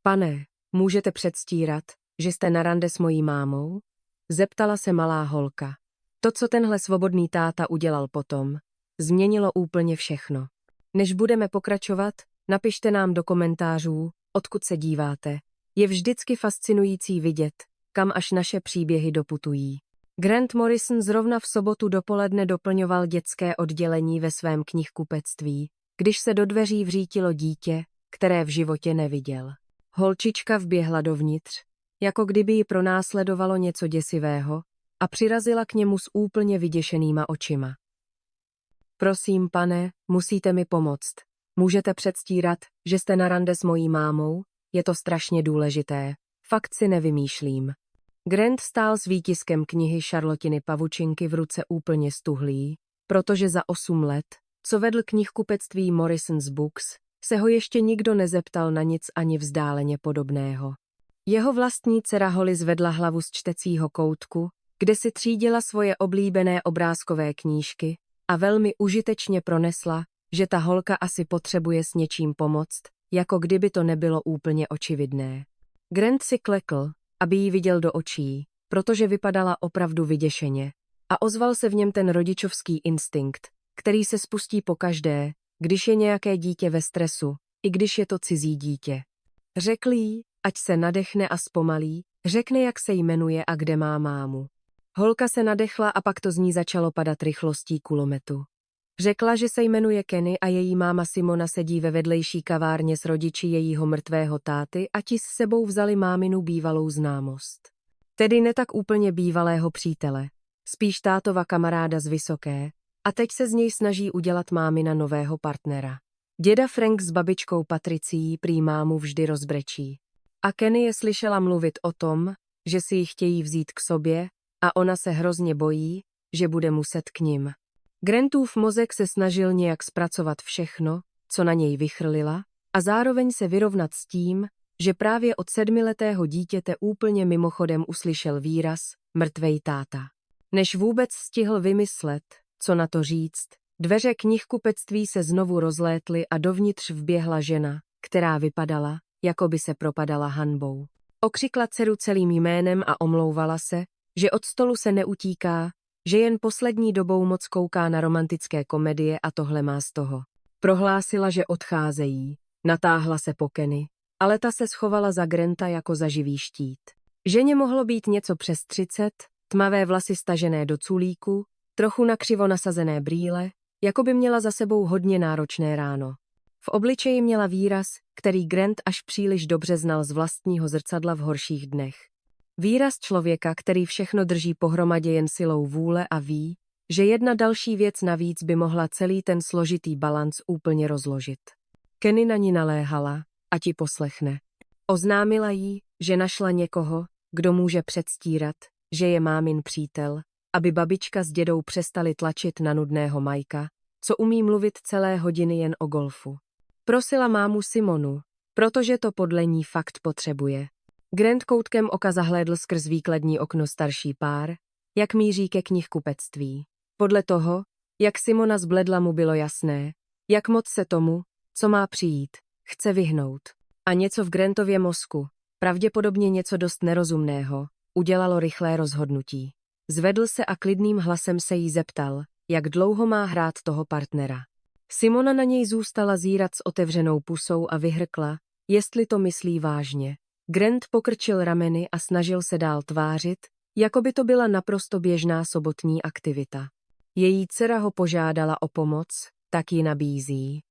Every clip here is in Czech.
Pane, můžete předstírat, že jste na rande s mojí mámou? Zeptala se malá holka. To, co tenhle svobodný táta udělal potom, změnilo úplně všechno. Než budeme pokračovat, napište nám do komentářů, odkud se díváte. Je vždycky fascinující vidět, kam až naše příběhy doputují. Grant Morrison zrovna v sobotu dopoledne doplňoval dětské oddělení ve svém knihkupectví, když se do dveří vřítilo dítě, které v životě neviděl. Holčička vběhla dovnitř, jako kdyby ji pronásledovalo něco děsivého, a přirazila k němu s úplně vyděšenýma očima. Prosím, pane, musíte mi pomoct. Můžete předstírat, že jste na rande s mojí mámou? Je to strašně důležité. Fakt si nevymýšlím. Grant stál s výtiskem knihy Charlottiny pavučinky v ruce úplně stuhlý, protože za 8 let, co vedl knihkupectví Morrison's Books, se ho ještě nikdo nezeptal na nic ani vzdáleně podobného. Jeho vlastní dcera Holly zvedla hlavu z čtecího koutku, kde si třídila svoje oblíbené obrázkové knížky, a velmi užitečně pronesla, že ta holka asi potřebuje s něčím pomoct, jako kdyby to nebylo úplně očividné. Grant si klekl, aby jí viděl do očí, protože vypadala opravdu vyděšeně, a ozval se v něm ten rodičovský instinkt, který se spustí pokaždé, když je nějaké dítě ve stresu, i když je to cizí dítě. Řekl jí, ať se nadechne a zpomalí, řekne, jak se jmenuje a kde má mámu. Holka se nadechla a pak to z ní začalo padat rychlostí kulometu. Řekla, že se jmenuje Kenny a její máma Simona sedí ve vedlejší kavárně s rodiči jejího mrtvého táty a ti s sebou vzali máminu bývalou známost. Tedy ne tak úplně bývalého přítele, spíš tátova kamaráda z vysoké, a teď se z něj snaží udělat mámina nového partnera. Děda Frank s babičkou Patricií prý mámu vždy rozbrečí. A Kenny je slyšela mluvit o tom, že si ji chtějí vzít k sobě, a ona se hrozně bojí, že bude muset k nim. Grantův mozek se snažil nějak zpracovat všechno, co na něj vychrlila, a zároveň se vyrovnat s tím, že právě od 7letého dítěte úplně mimochodem uslyšel výraz mrtvej táta. Než vůbec stihl vymyslet, co na to říct, dveře knihkupectví se znovu rozlétly a dovnitř vběhla žena, která vypadala, jako by se propadala hanbou. Okřikla dceru celým jménem a omlouvala se, že od stolu se neutíká, že jen poslední dobou moc kouká na romantické komedie a tohle má z toho. Prohlásila, že odcházejí, natáhla se po Kenny, ale ta se schovala za Granta jako za živý štít. Ženě mohlo být něco přes 30, tmavé vlasy stažené do culíku, trochu nakřivo nasazené brýle, jako by měla za sebou hodně náročné ráno. V obličeji měla výraz, který Grant až příliš dobře znal z vlastního zrcadla v horších dnech. Výraz člověka, který všechno drží pohromadě jen silou vůle a ví, že jedna další věc navíc by mohla celý ten složitý balanc úplně rozložit. Kenny na ní naléhala, ať ji poslechne. Oznámila jí, že našla někoho, kdo může předstírat, že je mámin přítel, aby babička s dědou přestali tlačit na nudného Majka, co umí mluvit celé hodiny jen o golfu. Prosila mámu Simonu, protože to podle ní fakt potřebuje. Grant koutkem oka zahlédl skrz výkladní okno starší pár, jak míří ke knihkupectví. Podle toho, jak Simona zbledla, mu bylo jasné, jak moc se tomu, co má přijít, chce vyhnout. A něco v Grantově mozku, pravděpodobně něco dost nerozumného, udělalo rychlé rozhodnutí. Zvedl se a klidným hlasem se jí zeptal, jak dlouho má hrát toho partnera. Simona na něj zůstala zírat s otevřenou pusou a vyhrkla, jestli to myslí vážně. Grant pokrčil rameny a snažil se dál tvářit, jako by to byla naprosto běžná sobotní aktivita. Její dcera ho požádala o pomoc, tak ji nabízí.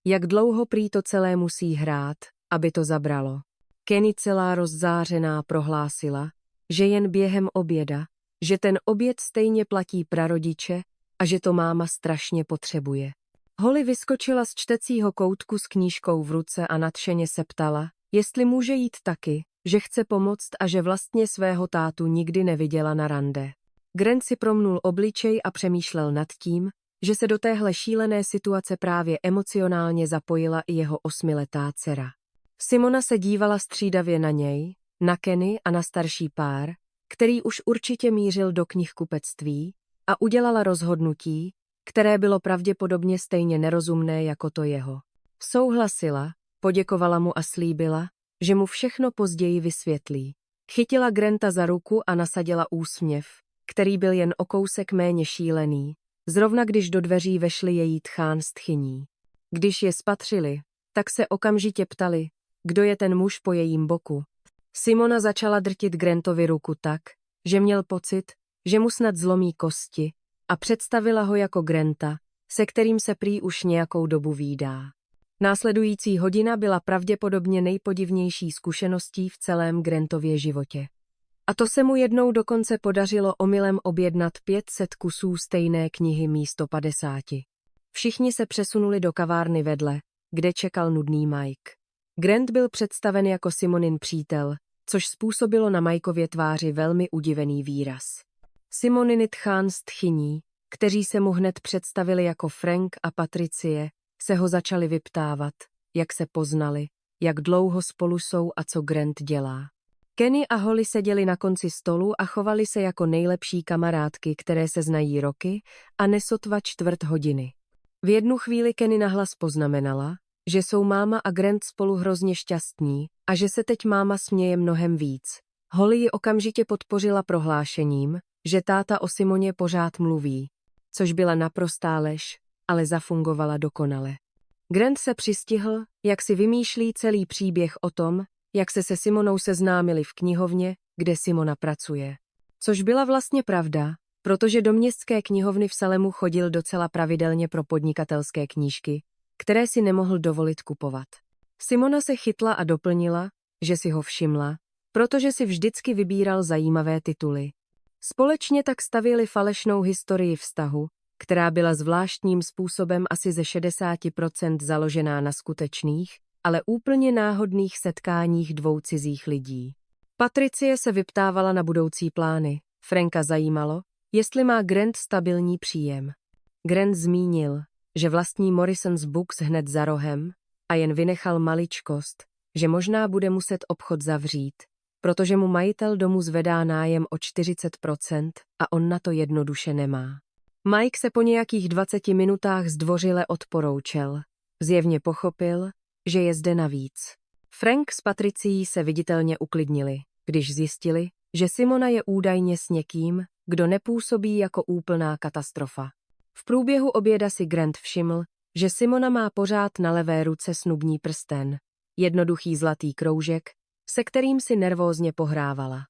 Jak dlouho prý to celé musí hrát, aby to zabralo. Kenny celá rozzářená prohlásila, že jen během oběda, že ten oběd stejně platí prarodiče a že to máma strašně potřebuje. Holly vyskočila z čtecího koutku s knížkou v ruce a nadšeně se ptala, jestli může jít taky, že chce pomoct a že vlastně svého tátu nikdy neviděla na rande. Grant si promnul obličej a přemýšlel nad tím, že se do téhle šílené situace právě emocionálně zapojila i jeho 8letá dcera. Simona se dívala střídavě na něj, na Kenny a na starší pár, který už určitě mířil do knihkupectví, a udělala rozhodnutí, které bylo pravděpodobně stejně nerozumné jako to jeho. Souhlasila, poděkovala mu a slíbila, že mu všechno později vysvětlí. Chytila Granta za ruku a nasadila úsměv, který byl jen o kousek méně šílený, zrovna když do dveří vešli její tchán s tchyní. Když je spatřili, tak se okamžitě ptali, kdo je ten muž po jejím boku. Simona začala drtit Grantovi ruku tak, že měl pocit, že mu snad zlomí kosti, a představila ho jako Granta, se kterým se prý už nějakou dobu vídá. Následující hodina byla pravděpodobně nejpodivnější zkušeností v celém Grantově životě. A to se mu jednou dokonce podařilo omylem objednat 500 kusů stejné knihy místo 50. Všichni se přesunuli do kavárny vedle, kde čekal nudný Mike. Grant byl představen jako Simonin přítel, což způsobilo na Mikeově tváři velmi udivený výraz. Simoniny tchán s tchyní, kteří se mu hned představili jako Frank a Patricie, se ho začali vyptávat, jak se poznali, jak dlouho spolu jsou a co Grant dělá. Kenny a Holly seděli na konci stolu a chovali se jako nejlepší kamarádky, které se znají roky a nesotva čtvrt hodiny. V jednu chvíli Kenny nahlas poznamenala, že jsou máma a Grant spolu hrozně šťastní a že se teď máma směje mnohem víc. Holly ji okamžitě podpořila prohlášením, že táta o Simoně pořád mluví, což byla naprostá lež, ale zafungovala dokonale. Grant se přistihl, jak si vymýšlí celý příběh o tom, jak se Simonou seznámili v knihovně, kde Simona pracuje. Což byla vlastně pravda, protože do městské knihovny v Salemu chodil docela pravidelně pro podnikatelské knížky, které si nemohl dovolit kupovat. Simona se chytla a doplnila, že si ho všimla, protože si vždycky vybíral zajímavé tituly. Společně tak stavěli falešnou historii vztahu, která byla zvláštním způsobem asi ze 60% založená na skutečných, ale úplně náhodných setkáních dvou cizích lidí. Patricie se vyptávala na budoucí plány. Franka zajímalo, jestli má Grant stabilní příjem. Grant zmínil, že vlastní Morrison's Books hned za rohem a jen vynechal maličkost, že možná bude muset obchod zavřít, protože mu majitel domu zvedá nájem o 40% a on na to jednoduše nemá. Mike se po nějakých 20 minutách zdvořile odporoučel. Zjevně pochopil, že je zde navíc. Frank s Patricií se viditelně uklidnili, když zjistili, že Simona je údajně s někým, kdo nepůsobí jako úplná katastrofa. V průběhu oběda si Grant všiml, že Simona má pořád na levé ruce snubní prsten, jednoduchý zlatý kroužek, se kterým si nervózně pohrávala.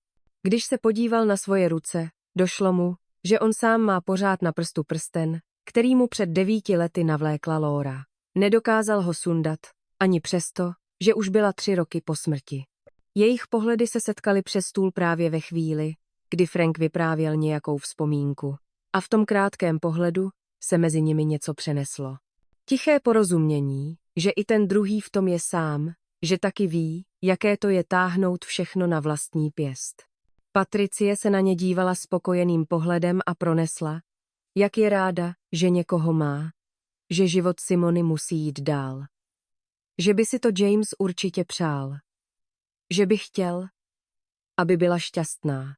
Když se podíval na svoje ruce, došlo mu, že on sám má pořád na prstu prsten, který mu před 9 lety navlékla Laura. Nedokázal ho sundat, ani přesto, že už byla 3 roky po smrti. Jejich pohledy se setkaly přes stůl právě ve chvíli, kdy Frank vyprávěl nějakou vzpomínku. A v tom krátkém pohledu se mezi nimi něco přeneslo. Tiché porozumění, že i ten druhý v tom je sám, že taky ví, jaké to je táhnout všechno na vlastní pěst. Patricie se na ně dívala spokojeným pohledem a pronesla, jak je ráda, že někoho má, že život Simony musí jít dál. Že by si to James určitě přál. Že by chtěl, aby byla šťastná.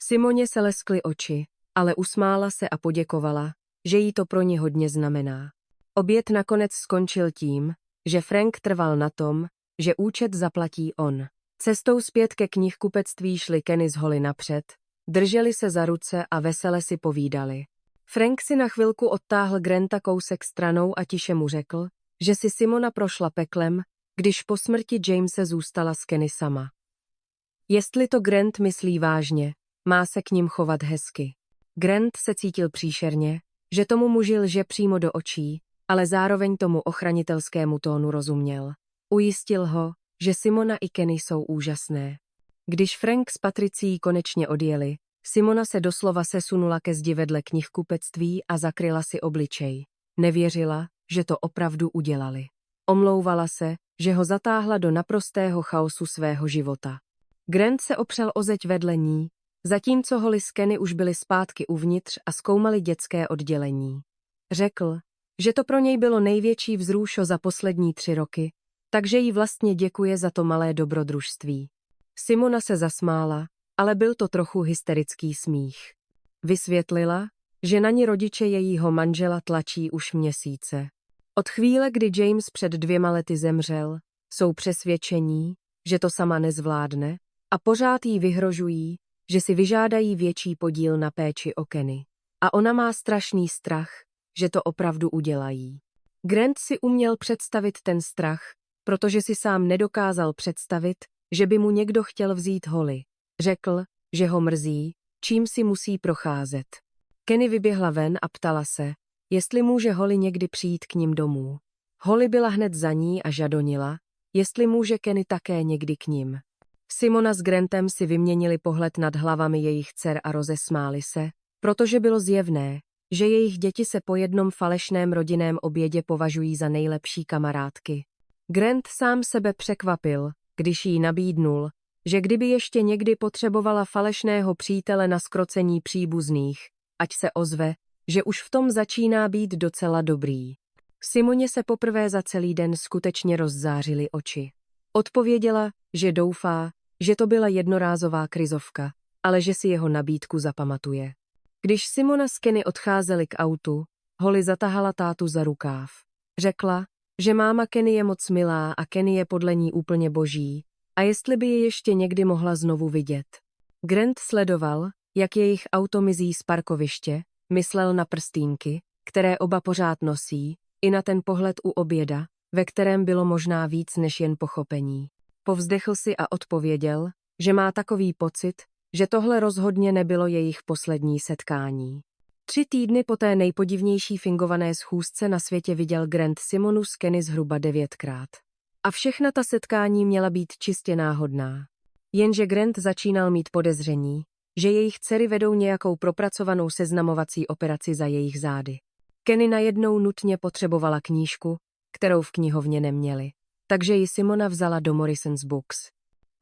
Simoně se leskly oči, ale usmála se a poděkovala, že jí to pro ně hodně znamená. Oběd nakonec skončil tím, že Frank trval na tom, že účet zaplatí on. Cestou zpět ke knihkupectví šli Kenny s Holly napřed, drželi se za ruce a vesele si povídali. Frank si na chvilku odtáhl Granta kousek stranou a tiše mu řekl, že si Simona prošla peklem, když po smrti Jamese zůstala s Kenny sama. Jestli to Grant myslí vážně, má se k nim chovat hezky. Grant se cítil příšerně, že tomu muži lže přímo do očí, ale zároveň tomu ochranitelskému tónu rozuměl. Ujistil ho, že Simona i Kenny jsou úžasné. Když Frank s Patricií konečně odjeli, Simona se doslova sesunula ke zdi vedle knihkupectví a zakryla si obličej. Nevěřila, že to opravdu udělali. Omlouvala se, že ho zatáhla do naprostého chaosu svého života. Grant se opřel o zeď vedle ní, zatímco Holly s Kenny už byly zpátky uvnitř a zkoumali dětské oddělení. Řekl, že to pro něj bylo největší vzrušo za poslední 3 roky, takže jí vlastně děkuje za to malé dobrodružství. Simona se zasmála, ale byl to trochu hysterický smích. Vysvětlila, že na ní rodiče jejího manžela tlačí už měsíce. Od chvíle, kdy James před 2 lety zemřel, jsou přesvědčení, že to sama nezvládne, a pořád jí vyhrožují, že si vyžádají větší podíl na péči o Kenny. A ona má strašný strach, že to opravdu udělají. Grant si uměl představit ten strach, protože si sám nedokázal představit, že by mu někdo chtěl vzít Holly. Řekl, že ho mrzí, čím si musí procházet. Kenny vyběhla ven a ptala se, jestli může Holly někdy přijít k ním domů. Holly byla hned za ní a žadonila, jestli může Kenny také někdy k ním. Simona s Grantem si vyměnili pohled nad hlavami jejich dcer a rozesmáli se, protože bylo zjevné, že jejich děti se po jednom falešném rodinném obědě považují za nejlepší kamarádky. Grant sám sebe překvapil, když jí nabídnul, že kdyby ještě někdy potřebovala falešného přítele na zkrocení příbuzných, ať se ozve, že už v tom začíná být docela dobrý. Simoně se poprvé za celý den skutečně rozzářily oči. Odpověděla, že doufá, že to byla jednorázová krizovka, ale že si jeho nabídku zapamatuje. Když Simona s Kenny odcházeli k autu, Holly zatahala tátu za rukáv. Řekla, že máma Kenny je moc milá a Kenny je podle ní úplně boží, a jestli by je ještě někdy mohla znovu vidět. Grant sledoval, jak jejich auto mizí z parkoviště, myslel na prstýnky, které oba pořád nosí, i na ten pohled u oběda, ve kterém bylo možná víc než jen pochopení. Povzdechl si a odpověděl, že má takový pocit, že tohle rozhodně nebylo jejich poslední setkání. 3 týdny po té nejpodivnější fingované schůzce na světě viděl Grant Simonu s Kenny zhruba 9krát. A všechna ta setkání měla být čistě náhodná. Jenže Grant začínal mít podezření, že jejich dcery vedou nějakou propracovanou seznamovací operaci za jejich zády. Kenny najednou nutně potřebovala knížku, kterou v knihovně neměli, takže ji Simona vzala do Morrison's Books.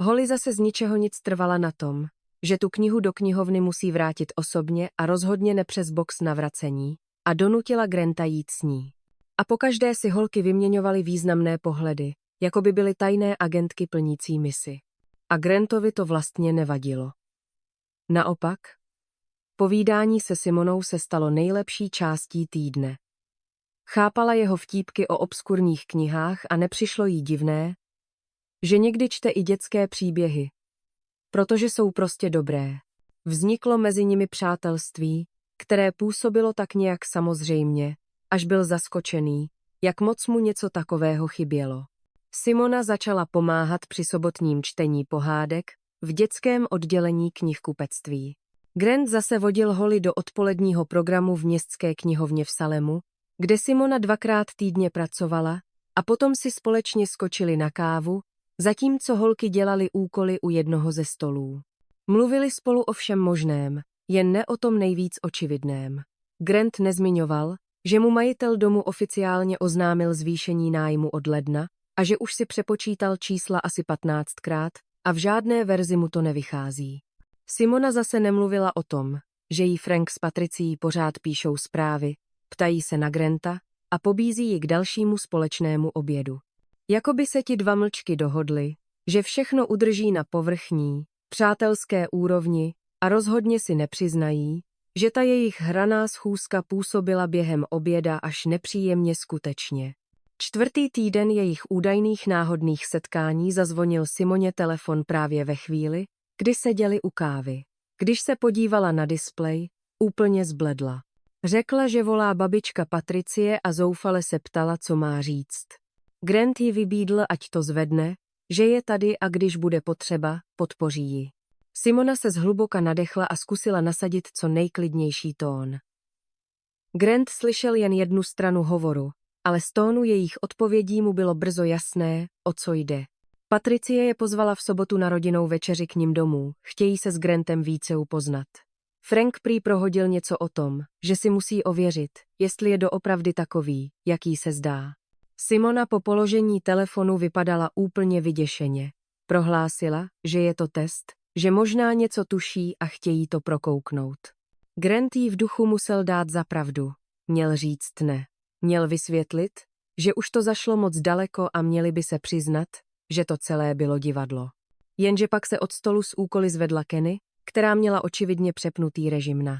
Holly zase z ničeho nic trvala na tom, že tu knihu do knihovny musí vrátit osobně a rozhodně ne přes box navracení, a donutila Granta jít s ní. A pokaždé si holky vyměňovaly významné pohledy, jako by byly tajné agentky plnící misi. A Grantovi to vlastně nevadilo. Naopak, povídání se Simonou se stalo nejlepší částí týdne. Chápala jeho vtípky o obskurních knihách a nepřišlo jí divné, že někdy čte i dětské příběhy, protože jsou prostě dobré. Vzniklo mezi nimi přátelství, které působilo tak nějak samozřejmě, až byl zaskočený, jak moc mu něco takového chybělo. Simona začala pomáhat při sobotním čtení pohádek v dětském oddělení knihkupectví. Grant zase vodil Holly do odpoledního programu v městské knihovně v Salemu, kde Simona 2krát týdně pracovala, a potom si společně skočili na kávu, zatímco holky dělaly úkoly u jednoho ze stolů. Mluvili spolu o všem možném, jen ne o tom nejvíc očividném. Grant nezmiňoval, že mu majitel domu oficiálně oznámil zvýšení nájmu od ledna a že už si přepočítal čísla asi 15krát a v žádné verzi mu to nevychází. Simona zase nemluvila o tom, že jí Frank s Patricií pořád píšou zprávy, ptají se na Granta a pobízí ji k dalšímu společnému obědu. Jakoby se ti dva mlčky dohodli, že všechno udrží na povrchní, přátelské úrovni a rozhodně si nepřiznají, že ta jejich hraná schůzka působila během oběda až nepříjemně skutečně. 4. týden jejich údajných náhodných setkání zazvonil Simoně telefon právě ve chvíli, kdy seděli u kávy. Když se podívala na displej, úplně zbledla. Řekla, že volá babička Patricie a zoufale se ptala, co má říct. Grant ji vybídl, ať to zvedne, že je tady a když bude potřeba, podpoří ji. Simona se zhluboka nadechla a zkusila nasadit co nejklidnější tón. Grant slyšel jen jednu stranu hovoru, ale z tónu jejich odpovědí mu bylo brzo jasné, o co jde. Patricie je pozvala v sobotu na rodinnou večeři k nim domů, chtějí se s Grantem více upoznat. Frank prý prohodil něco o tom, že si musí ověřit, jestli je doopravdy takový, jaký se zdá. Simona po položení telefonu vypadala úplně vyděšeně. Prohlásila, že je to test, že možná něco tuší a chtějí to prokouknout. Grant jí v duchu musel dát za pravdu. Měl říct ne. Měl vysvětlit, že už to zašlo moc daleko a měli by se přiznat, že to celé bylo divadlo. Jenže pak se od stolu s úkoly zvedla Kenny, která měla očividně přepnutý režim na.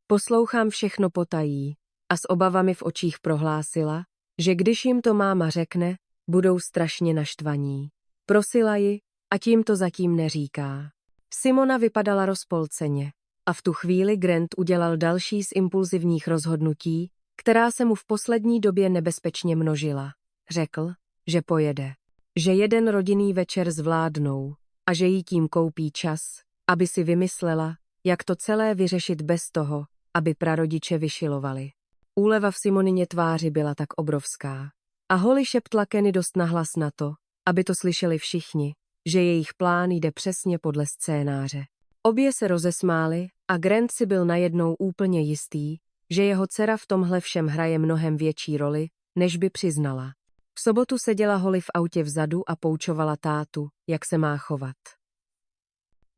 Poslouchám všechno potají a s obavami v očích prohlásila, že když jim to máma řekne, budou strašně naštvaní. Prosila ji, a tím to zatím neříká. Simona vypadala rozpolceně a v tu chvíli Grant udělal další z impulzivních rozhodnutí, která se mu v poslední době nebezpečně množila. Řekl, že pojede. Že jeden rodinný večer zvládnou a že jí tím koupí čas, aby si vymyslela, jak to celé vyřešit bez toho, aby prarodiče vyšilovali. Úleva v Simonině tváři byla tak obrovská. A Holly šeptla Kenny dost nahlas na to, aby to slyšeli všichni, že jejich plán jde přesně podle scénáře. Obě se rozesmály a Grant si byl najednou úplně jistý, že jeho dcera v tomhle všem hraje mnohem větší roli, než by přiznala. V sobotu seděla Holly v autě vzadu a poučovala tátu, jak se má chovat.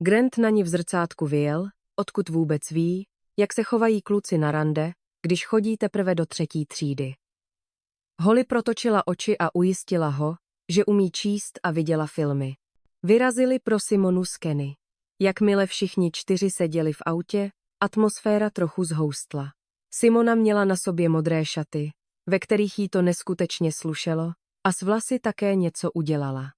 Grant na ní v zrcátku vyjel, odkud vůbec ví, jak se chovají kluci na rande, když chodí teprve do 3. třídy. Holly protočila oči a ujistila ho, že umí číst a viděla filmy. Vyrazili pro Simonu s Kenny. Jakmile všichni 4 seděli v autě, atmosféra trochu zhoustla. Simona měla na sobě modré šaty, ve kterých jí to neskutečně slušelo, a s vlasy také něco udělala.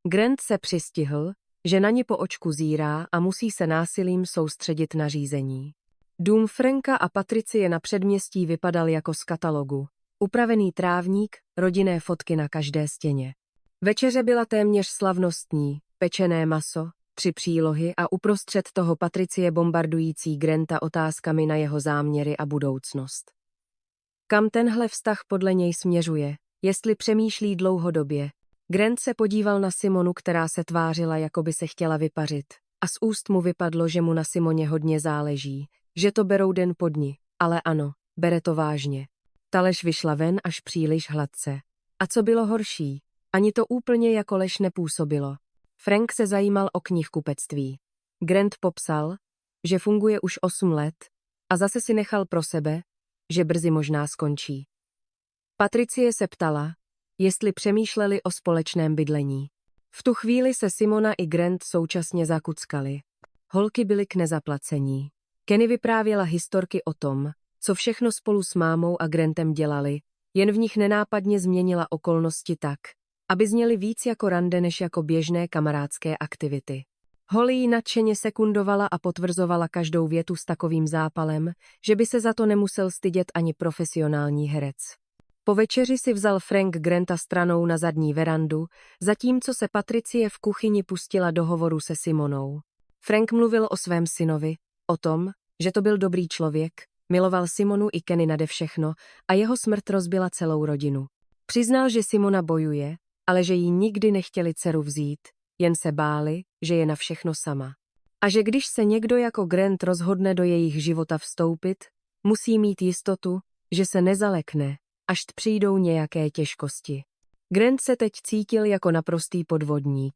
Grant se přistihl, že na ni po očku zírá a musí se násilím soustředit na řízení. Dům Franka a Patricie na předměstí vypadal jako z katalogu. Upravený trávník, rodinné fotky na každé stěně. Večeře byla téměř slavnostní, pečené maso, 3 přílohy a uprostřed toho Patricie bombardující Granta otázkami na jeho záměry a budoucnost. Kam tenhle vztah podle něj směřuje, jestli přemýšlí dlouhodobě. Grant se podíval na Simonu, která se tvářila, jako by se chtěla vypařit, a z úst mu vypadlo, že mu na Simoně hodně záleží, že to berou den po dni, ale ano, bere to vážně. Ta lež vyšla ven až příliš hladce. A co bylo horší, ani to úplně jako lež nepůsobilo. Frank se zajímal o knihkupectví. Grant popsal, že funguje už 8 let a zase si nechal pro sebe, že brzy možná skončí. Patricie se ptala, jestli přemýšleli o společném bydlení. V tu chvíli se Simona i Grant současně zakuckali. Holky byly k nezaplacení. Kenny vyprávěla historky o tom, co všechno spolu s mámou a Grantem dělali, jen v nich nenápadně změnila okolnosti tak, aby zněly víc jako rande než jako běžné kamarádské aktivity. Holly ji nadšeně sekundovala a potvrzovala každou větu s takovým zápalem, že by se za to nemusel stydět ani profesionální herec. Po večeři si vzal Frank Granta stranou na zadní verandu, zatímco se Patricie v kuchyni pustila do hovoru se Simonou. Frank mluvil o svém synovi, o tom, že to byl dobrý člověk, miloval Simonu i Kenny nade všechno a jeho smrt rozbila celou rodinu. Přiznal, že Simona bojuje, ale že jí nikdy nechtěli dceru vzít, jen se báli, že je na všechno sama. A že když se někdo jako Grant rozhodne do jejich života vstoupit, musí mít jistotu, že se nezalekne, až přijdou nějaké těžkosti. Grant se teď cítil jako naprostý podvodník.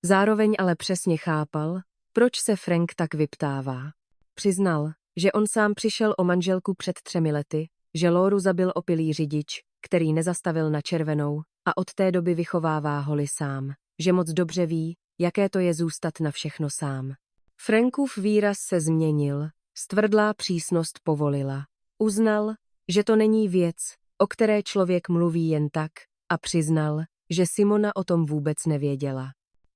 Zároveň ale přesně chápal, proč se Frank tak vyptává. Přiznal, že on sám přišel o manželku před 3 lety, že Lóru zabil opilý řidič, který nezastavil na červenou, a od té doby vychovává Holly sám, že moc dobře ví, jaké to je zůstat na všechno sám. Frankův výraz se změnil, stvrdlá přísnost povolila. Uznal, že to není věc, o které člověk mluví jen tak, a přiznal, že Simona o tom vůbec nevěděla.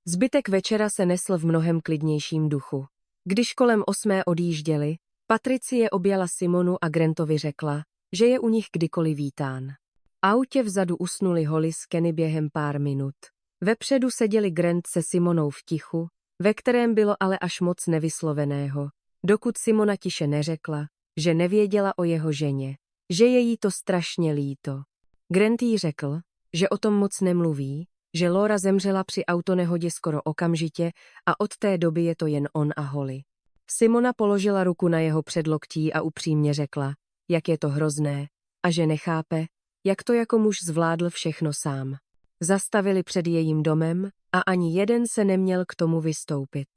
Zbytek večera se nesl v mnohem klidnějším duchu. Když kolem 8 odjížděli, Patricie objala Simonu a Grantovi řekla, že je u nich kdykoliv vítán. V autě vzadu usnuli Holly s Kenny během pár minut. Vepředu seděli Grant se Simonou v tichu, ve kterém bylo ale až moc nevysloveného, dokud Simona tiše neřekla, že nevěděla o jeho ženě, že je jí to strašně líto. Grant jí řekl, že o tom moc nemluví, že Laura zemřela při autonehodě skoro okamžitě a od té doby je to jen on a Holly. Simona položila ruku na jeho předloktí a upřímně řekla, jak je to hrozné, a že nechápe, jak to jako muž zvládl všechno sám. Zastavili před jejím domem a ani jeden se neměl k tomu vystoupit.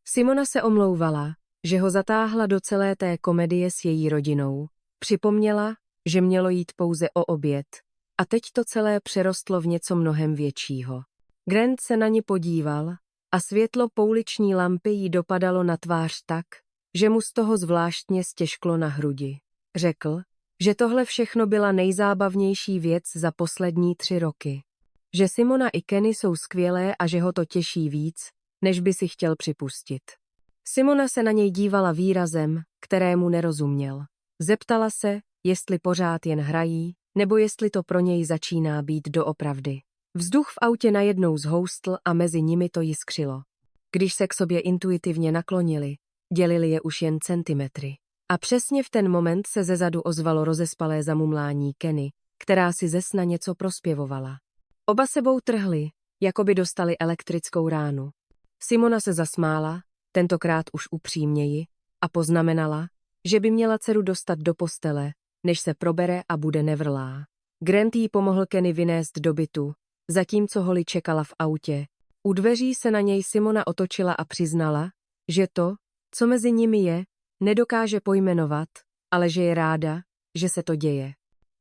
Simona se omlouvala, že ho zatáhla do celé té komedie s její rodinou. Připomněla, že mělo jít pouze o oběd, a teď to celé přerostlo v něco mnohem většího. Grant se na ni podíval a světlo pouliční lampy jí dopadalo na tvář tak, že mu z toho zvláštně stěžklo na hrudi. Řekl, že tohle všechno byla nejzábavnější věc za poslední 3 roky. Že Simona i Kenny jsou skvělé a že ho to těší víc, než by si chtěl připustit. Simona se na něj dívala výrazem, kterému nerozuměl. Zeptala se, jestli pořád jen hrají, nebo jestli to pro něj začíná být doopravdy. Vzduch v autě najednou zhoustl a mezi nimi to jiskřilo. Když se k sobě intuitivně naklonili, dělili je už jen centimetry. A přesně v ten moment se zezadu ozvalo rozespalé zamumlání Kenny, která si ze sna něco prospěvovala. Oba sebou trhli, jako by dostali elektrickou ránu. Simona se zasmála, tentokrát už upřímněji, a poznamenala, že by měla dceru dostat do postele, než se probere a bude nevrlá. Grant jí pomohl Kenny vynést do bytu, zatímco Holly čekala v autě. U dveří se na něj Simona otočila a přiznala, že to, co mezi nimi je, nedokáže pojmenovat, ale že je ráda, že se to děje.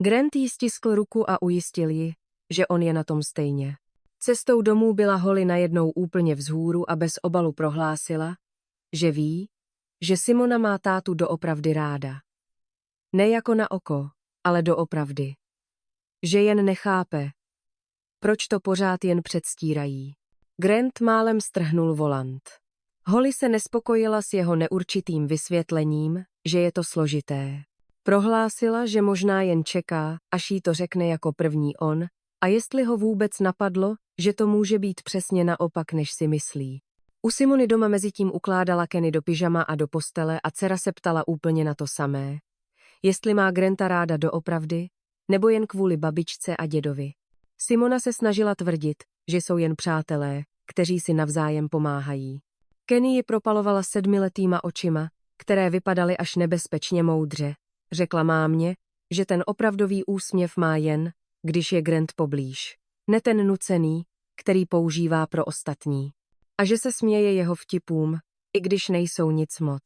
Grant jí stiskl ruku a ujistil ji, že on je na tom stejně. Cestou domů byla Holly najednou úplně vzhůru a bez obalu prohlásila, že ví, že Simona má tátu doopravdy ráda. Ne jako na oko, ale doopravdy. Že jen nechápe, proč to pořád jen předstírají. Grant málem strhnul volant. Holly se nespokojila s jeho neurčitým vysvětlením, že je to složité. Prohlásila, že možná jen čeká, až jí to řekne jako první on, a jestli ho vůbec napadlo, že to může být přesně naopak, než si myslí. U Simony doma mezitím ukládala Kenny do pyžama a do postele a dcera se ptala úplně na to samé. Jestli má Granta ráda doopravdy, nebo jen kvůli babičce a dědovi. Simona se snažila tvrdit, že jsou jen přátelé, kteří si navzájem pomáhají. Kenny ji propalovala 7letýma očima, které vypadaly až nebezpečně moudře. Řekla mámě, že ten opravdový úsměv má jen, když je Grant poblíž. Ne ten nucený, který používá pro ostatní. A že se směje jeho vtipům, i když nejsou nic moc.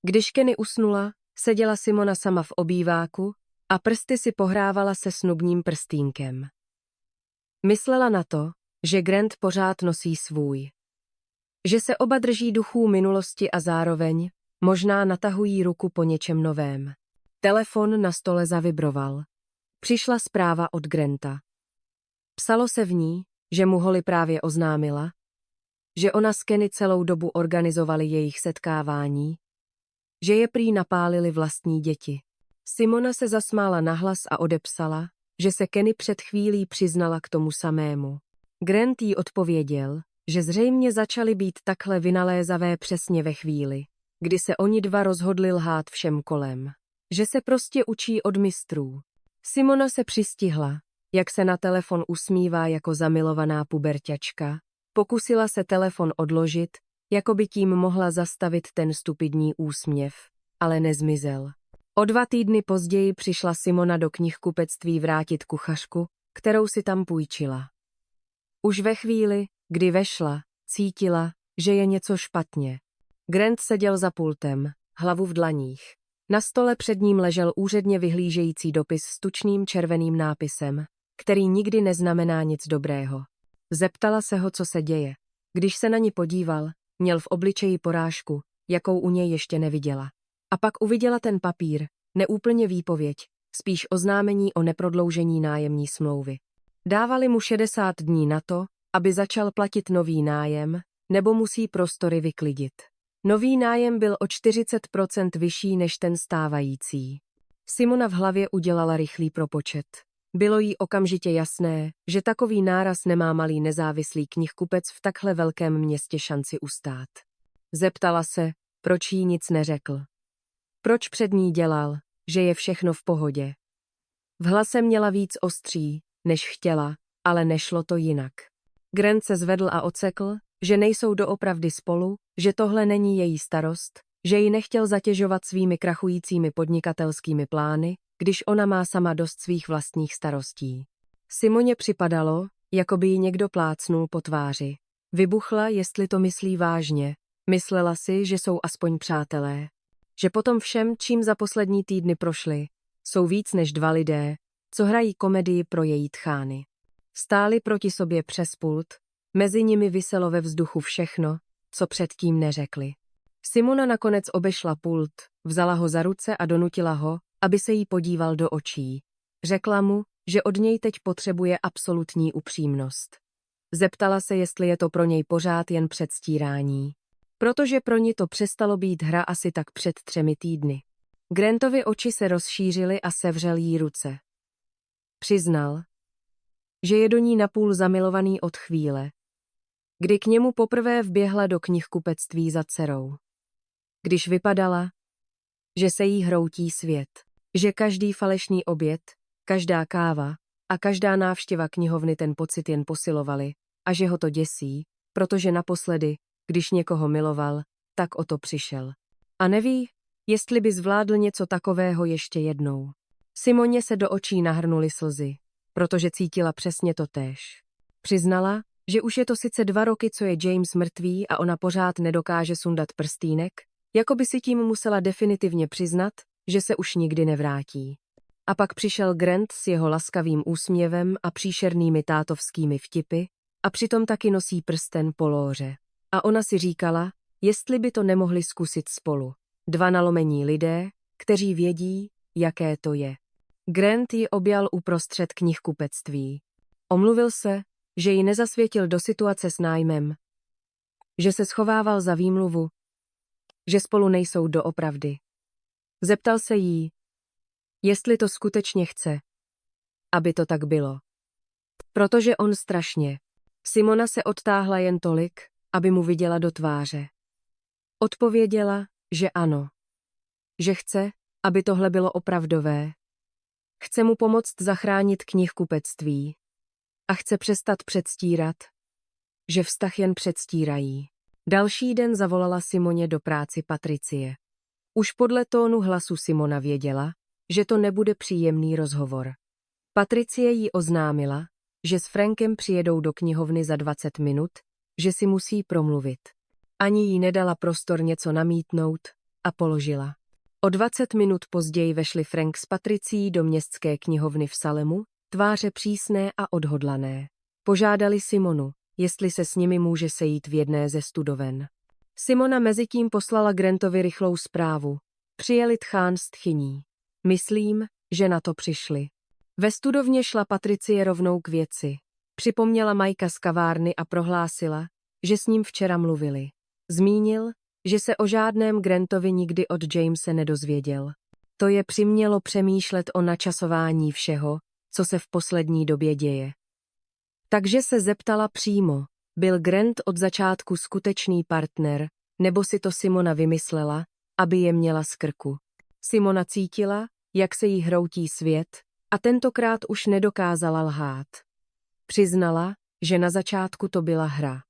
Když Kenny usnula, seděla Simona sama v obýváku a prsty si pohrávala se snubním prstýnkem. Myslela na to, že Grant pořád nosí svůj. Že se oba drží duchů minulosti a zároveň možná natahují ruku po něčem novém. Telefon na stole zavibroval. Přišla zpráva od Granta. Psalo se v ní, že mu Holly právě oznámila, že ona s Kenny celou dobu organizovali jejich setkávání, že je prý napálili vlastní děti. Simona se zasmála nahlas a odepsala, že se Kenny před chvílí přiznala k tomu samému. Grant jí odpověděl, že zřejmě začali být takhle vynalézavé přesně ve chvíli, kdy se oni dva rozhodli lhát všem kolem. Že se prostě učí od mistrů. Simona se přistihla, jak se na telefon usmívá jako zamilovaná puberťačka. Pokusila se telefon odložit, jako by tím mohla zastavit ten stupidní úsměv, ale nezmizel. O 2 týdny později přišla Simona do knihkupectví vrátit kuchařku, kterou si tam půjčila. Už ve chvíli, kdy vešla, cítila, že je něco špatně. Grant seděl za pultem, hlavu v dlaních. Na stole před ním ležel úředně vyhlížející dopis s tučným červeným nápisem, který nikdy neznamená nic dobrého. Zeptala se ho, co se děje. Když se na ní podíval, měl v obličeji porážku, jakou u něj ještě neviděla. A pak uviděla ten papír, neúplně výpověď, spíš oznámení o neprodloužení nájemní smlouvy. Dávali mu 60 dní na to, aby začal platit nový nájem, nebo musí prostory vyklidit. Nový nájem byl o 40% vyšší než ten stávající. Simona v hlavě udělala rychlý propočet. Bylo jí okamžitě jasné, že takový náraz nemá malý nezávislý knihkupec v takhle velkém městě šanci ustát. Zeptala se, proč jí nic neřekl. Proč před ní dělal, že je všechno v pohodě. V hlase měla víc ostří, než chtěla, ale nešlo to jinak. Grant se zvedl a ocekl, že nejsou doopravdy spolu, že tohle není její starost, že ji nechtěl zatěžovat svými krachujícími podnikatelskými plány, když ona má sama dost svých vlastních starostí. Simoně připadalo, jako by ji někdo plácnul po tváři. Vybuchla, jestli to myslí vážně. Myslela si, že jsou aspoň přátelé. Že potom všem, čím za poslední týdny prošli, jsou víc než 2 lidé, co hrají komedii pro její tchány. Stáli proti sobě přes pult, mezi nimi viselo ve vzduchu všechno, co předtím neřekli. Simona nakonec obešla pult, vzala ho za ruce a donutila ho, aby se jí podíval do očí. Řekla mu, že od něj teď potřebuje absolutní upřímnost. Zeptala se, jestli je to pro něj pořád jen předstírání. Protože pro ní to přestalo být hra asi tak před 3 týdny. Grantovy oči se rozšířily a sevřel jí ruce. Přiznal, že je do ní napůl zamilovaný od chvíle, kdy k němu poprvé vběhla do knihkupectví za dcerou. Když vypadala, že se jí hroutí svět, že každý falešný oběd, každá káva a každá návštěva knihovny ten pocit jen posilovali a že ho to děsí, protože naposledy, když někoho miloval, tak o to přišel. A neví, jestli by zvládl něco takového ještě jednou. Simoně se do očí nahrnuly slzy, protože cítila přesně totéž. Přiznala, že už je to sice 2 roky, co je James mrtvý a ona pořád nedokáže sundat prstýnek, jako by si tím musela definitivně přiznat, že se už nikdy nevrátí. A pak přišel Grant s jeho laskavým úsměvem a příšernými tátovskými vtipy a přitom taky nosí prsten po lóře. A ona si říkala, jestli by to nemohli zkusit spolu. 2 nalomení lidé, kteří vědí, jaké to je. Grant ji objal uprostřed knihkupectví. Omluvil se, že ji nezasvětil do situace s nájmem, že se schovával za výmluvu, že spolu nejsou doopravdy. Zeptal se jí, jestli to skutečně chce, aby to tak bylo. Protože on strašně. Simona se odtáhla jen tolik, aby mu viděla do tváře. Odpověděla, že ano. Že chce, aby tohle bylo opravdové. Chce mu pomoct zachránit knihkupectví. A chce přestat předstírat, že vztah jen předstírají. Další den zavolala Simoně do práci Patricie. Už podle tónu hlasu Simona věděla, že to nebude příjemný rozhovor. Patricie jí oznámila, že s Frankem přijedou do knihovny za 20 minut, že si musí promluvit. Ani jí nedala prostor něco namítnout a položila. O 20 minut později vešli Frank s Patricií do městské knihovny v Salemu, tváře přísné a odhodlané. Požádali Simonu, jestli se s nimi může sejít v jedné ze studoven. Simona mezitím poslala Grantovi rychlou zprávu. Přijeli tchán s tchyní. Myslím, že na to přišli. Ve studovně šla Patricie rovnou k věci. Připomněla Majka z kavárny a prohlásila, že s ním včera mluvili. Zmínil, že se o žádném Grantovi nikdy od Jamese nedozvěděl. To je přimělo přemýšlet o načasování všeho, co se v poslední době děje. Takže se zeptala přímo, byl Grant od začátku skutečný partner, nebo si to Simona vymyslela, aby je měla z krku. Simona cítila, jak se jí hroutí svět, a tentokrát už nedokázala lhát. Přiznala, že na začátku to byla hra.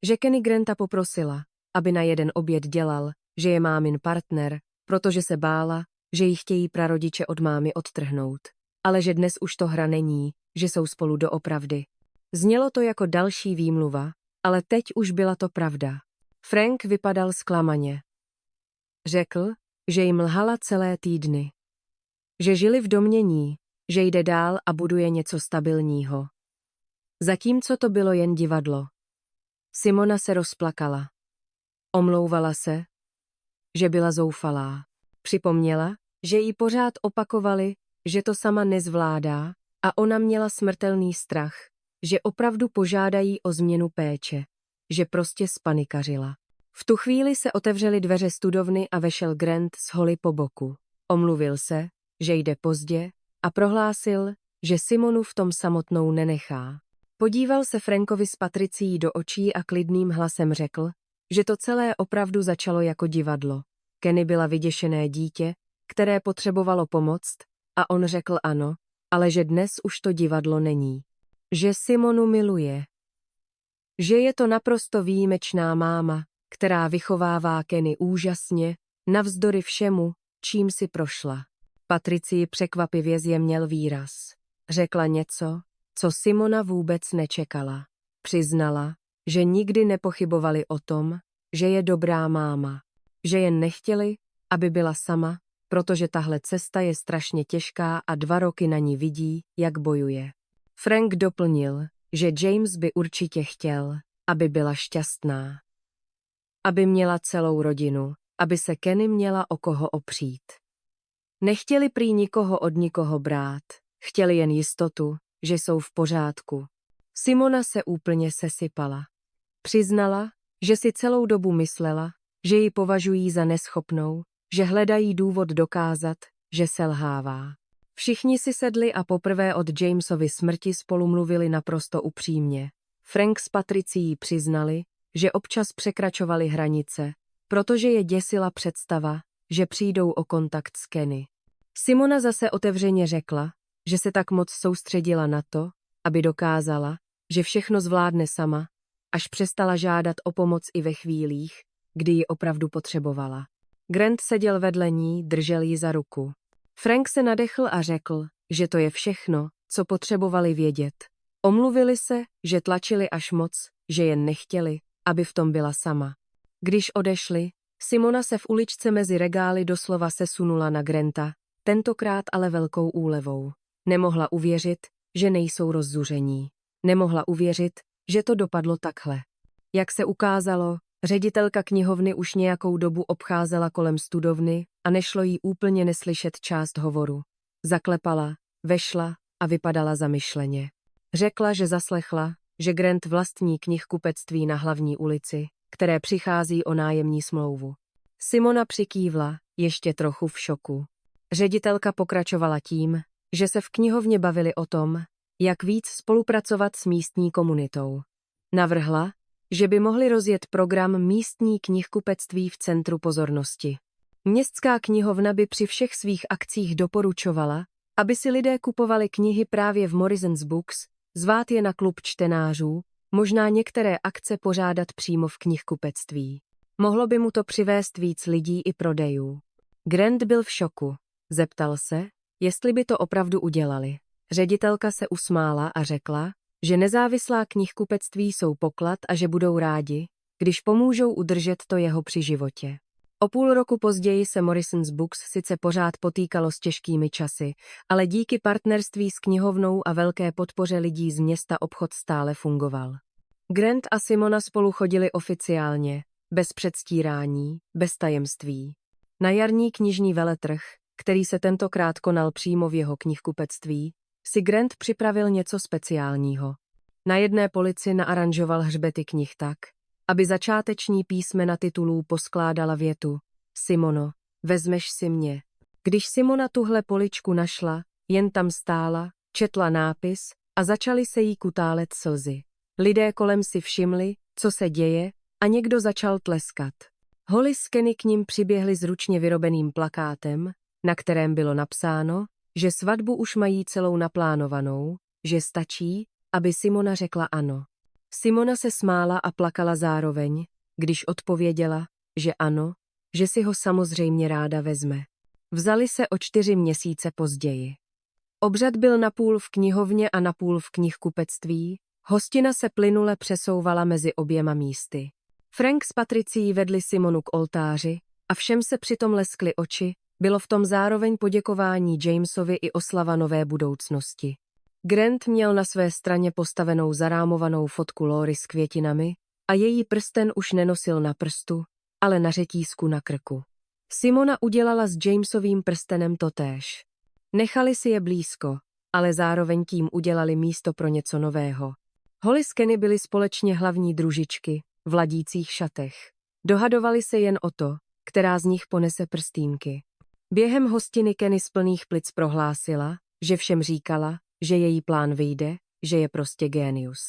Že Kenny Granta poprosila, aby na jeden oběd dělal, že je mámin partner, protože se bála, že jí chtějí prarodiče od mámy odtrhnout. Ale že dnes už to hra není, že jsou spolu doopravdy. Znělo to jako další výmluva, ale teď už byla to pravda. Frank vypadal zklamaně. Řekl, že jim lhala celé týdny. Že žili v domnění, že jde dál a buduje něco stabilního. Zatímco to bylo jen divadlo. Simona se rozplakala. Omlouvala se, že byla zoufalá. Připomněla, že jí pořád opakovali, že to sama nezvládá a ona měla smrtelný strach, že opravdu požádají o změnu péče, že prostě spanikařila. V tu chvíli se otevřely dveře studovny a vešel Grant s Holly po boku. Omluvil se, že jde pozdě a prohlásil, že Simonu v tom samotnou nenechá. Podíval se Frankovi s Patricií do očí a klidným hlasem řekl, že to celé opravdu začalo jako divadlo. Kenny byla vyděšené dítě, které potřebovalo pomoct, a on řekl ano, ale že dnes už to divadlo není. Že Simonu miluje. Že je to naprosto výjimečná máma, která vychovává Kenny úžasně, navzdory všemu, čím si prošla. Patricii překvapivě zjemněl výraz. Řekla něco, co Simona vůbec nečekala. Přiznala, že nikdy nepochybovali o tom, že je dobrá máma. Že jen nechtěli, aby byla sama, protože tahle cesta je strašně těžká a 2 roky na ní vidí, jak bojuje. Frank doplnil, že James by určitě chtěl, aby byla šťastná. Aby měla celou rodinu, aby se Kenny měla o koho opřít. Nechtěli prý nikoho od nikoho brát, chtěli jen jistotu, že jsou v pořádku. Simona se úplně sesypala. Přiznala, že si celou dobu myslela, že ji považují za neschopnou, že hledají důvod dokázat, že selhává. Všichni si sedli a poprvé od Jamesovy smrti spolu mluvili naprosto upřímně. Frank s Patricií přiznali, že občas překračovali hranice, protože je děsila představa, že přijdou o kontakt s Kenny. Simona zase otevřeně řekla, že se tak moc soustředila na to, aby dokázala, že všechno zvládne sama, až přestala žádat o pomoc i ve chvílích, kdy ji opravdu potřebovala. Grant seděl vedle ní, držel ji za ruku. Frank se nadechl a řekl, že to je všechno, co potřebovali vědět. Omluvili se, že tlačili až moc, že jen nechtěli, aby v tom byla sama. Když odešli, Simona se v uličce mezi regály doslova sesunula na Granta, tentokrát ale velkou úlevou. Nemohla uvěřit, že nejsou rozzuření. Nemohla uvěřit, že to dopadlo takhle. Jak se ukázalo, ředitelka knihovny už nějakou dobu obcházela kolem studovny a nešlo jí úplně neslyšet část hovoru. Zaklepala, vešla a vypadala zamyšleně. Řekla, že zaslechla, že Grant vlastní knihkupectví na hlavní ulici, které přichází o nájemní smlouvu. Simona přikývla, ještě trochu v šoku. Ředitelka pokračovala tím, že se v knihovně bavili o tom, jak víc spolupracovat s místní komunitou. Navrhla, že by mohli rozjet program místní knihkupectví v centru pozornosti. Městská knihovna by při všech svých akcích doporučovala, aby si lidé kupovali knihy právě v Morrison's Books, zvát je na klub čtenářů, možná některé akce pořádat přímo v knihkupectví. Mohlo by mu to přivést víc lidí i prodejů. Grant byl v šoku. Zeptal se, jestli by to opravdu udělali. Ředitelka se usmála a řekla, že nezávislá knihkupectví jsou poklad a že budou rádi, když pomůžou udržet to jeho při životě. O půl roku později se Morrison's Books sice pořád potýkalo s těžkými časy, ale díky partnerství s knihovnou a velké podpoře lidí z města obchod stále fungoval. Grant a Simona spolu chodili oficiálně, bez předstírání, bez tajemství. Na jarní knižní veletrh, který se tentokrát konal přímo v jeho knihkupectví, si Grant připravil něco speciálního. Na jedné polici naaranžoval hřbety knih tak, aby začáteční písmena titulů poskládala větu: Simono, vezmeš si mě. Když Simona tuhle poličku našla, jen tam stála, četla nápis a začaly se jí kutálet slzy. Lidé kolem si všimli, co se děje, a někdo začal tleskat. Holly s Kenny k nim přiběhli s ručně vyrobeným plakátem, na kterém bylo napsáno, že svatbu už mají celou naplánovanou, že stačí, aby Simona řekla ano. Simona se smála a plakala zároveň, když odpověděla, že ano, že si ho samozřejmě ráda vezme. Vzali se o 4 měsíce později. Obřad byl napůl v knihovně a napůl v knihkupectví, hostina se plynule přesouvala mezi oběma místy. Frank s Patricií vedli Simonu k oltáři a všem se přitom leskly oči, bylo v tom zároveň poděkování Jamesovi i oslava nové budoucnosti. Grant měl na své straně postavenou zarámovanou fotku Laury s květinami a její prsten už nenosil na prstu, ale na řetízku na krku. Simona udělala s Jamesovým prstenem totéž. Nechali si je blízko, ale zároveň tím udělali místo pro něco nového. Holly s Kenny byly společně hlavní družičky, v ladících šatech. Dohadovali se jen o to, která z nich ponese prstýnky. Během hostiny Kenny z plných plic prohlásila, že všem říkala, že její plán vyjde, že je prostě génius.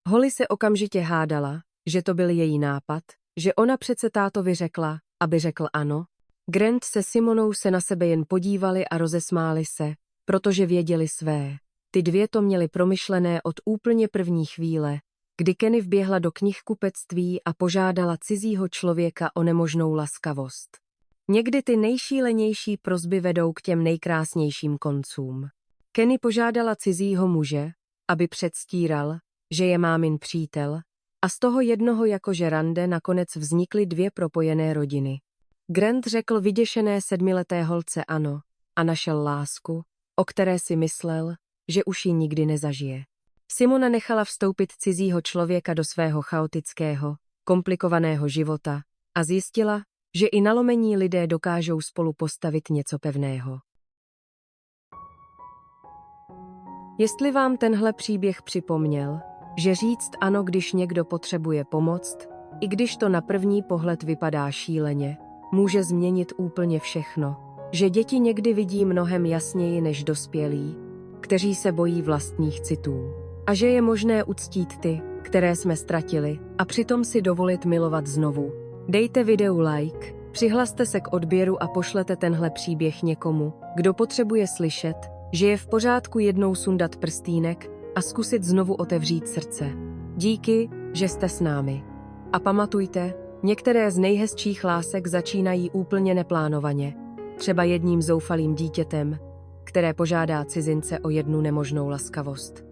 Holly se okamžitě hádala, že to byl její nápad, že ona přece tátovi řekla, aby řekl ano. Grant se Simonou se na sebe jen podívali a rozesmáli se, protože věděli své. Ty dvě to měly promyšlené od úplně první chvíle, kdy Kenny vběhla do knihkupectví a požádala cizího člověka o nemožnou laskavost. Někdy ty nejšílenější prosby vedou k těm nejkrásnějším koncům. Kenny požádala cizího muže, aby předstíral, že je mámin přítel, a z toho jednoho jakože rande nakonec vznikly 2 propojené rodiny. Grant řekl vyděšené 7leté holce ano a našel lásku, o které si myslel, že už ji nikdy nezažije. Simona nechala vstoupit cizího člověka do svého chaotického, komplikovaného života a zjistila, že i nalomení lidé dokážou spolu postavit něco pevného. Jestli vám tenhle příběh připomněl, že říct ano, když někdo potřebuje pomoc, i když to na první pohled vypadá šíleně, může změnit úplně všechno. Že děti někdy vidí mnohem jasněji než dospělí, kteří se bojí vlastních citů. A že je možné uctít ty, které jsme ztratili, a přitom si dovolit milovat znovu. Dejte videu like, přihlaste se k odběru a pošlete tenhle příběh někomu, kdo potřebuje slyšet, že je v pořádku jednou sundat prstýnek a zkusit znovu otevřít srdce. Díky, že jste s námi. A pamatujte, některé z nejhezčích lásek začínají úplně neplánovaně, třeba jedním zoufalým dítětem, které požádá cizince o jednu nemožnou laskavost.